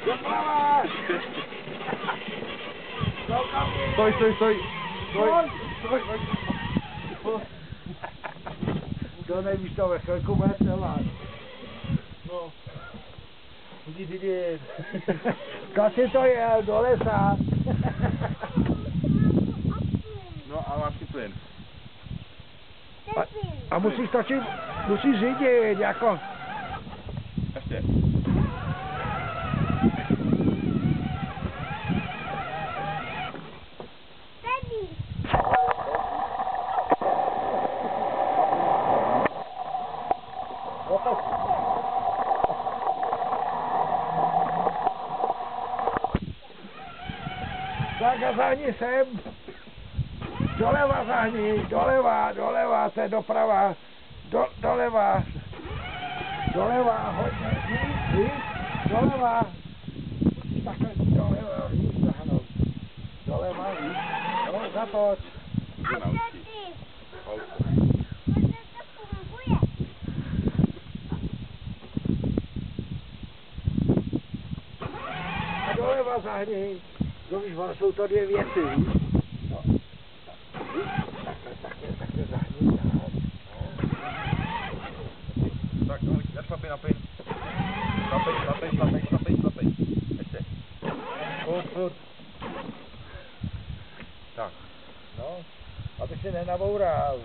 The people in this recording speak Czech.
Doprava! Stoj. To nevíš, to ve chvilku bude trvat. No. Musíš vidět. Kasi to jel do lesa. No a máš si plyn. A musíš točit, musíš řídit, jako. Ještě. Tak a zahni sem. Doleva zahni, doleva, to je doprava. Doleva. Doleva, hodně, víc, doleva. Takhle doleva, víc zahnout. Doleva, víc. No, zatoč. A doleva zahni. No víš, jsou to dvě věci, víš? No. Takhle zahni. Tak, no, našlapej na plyn. Šlapej. Ještě. Furt. Tak. No, aby si nenaboural.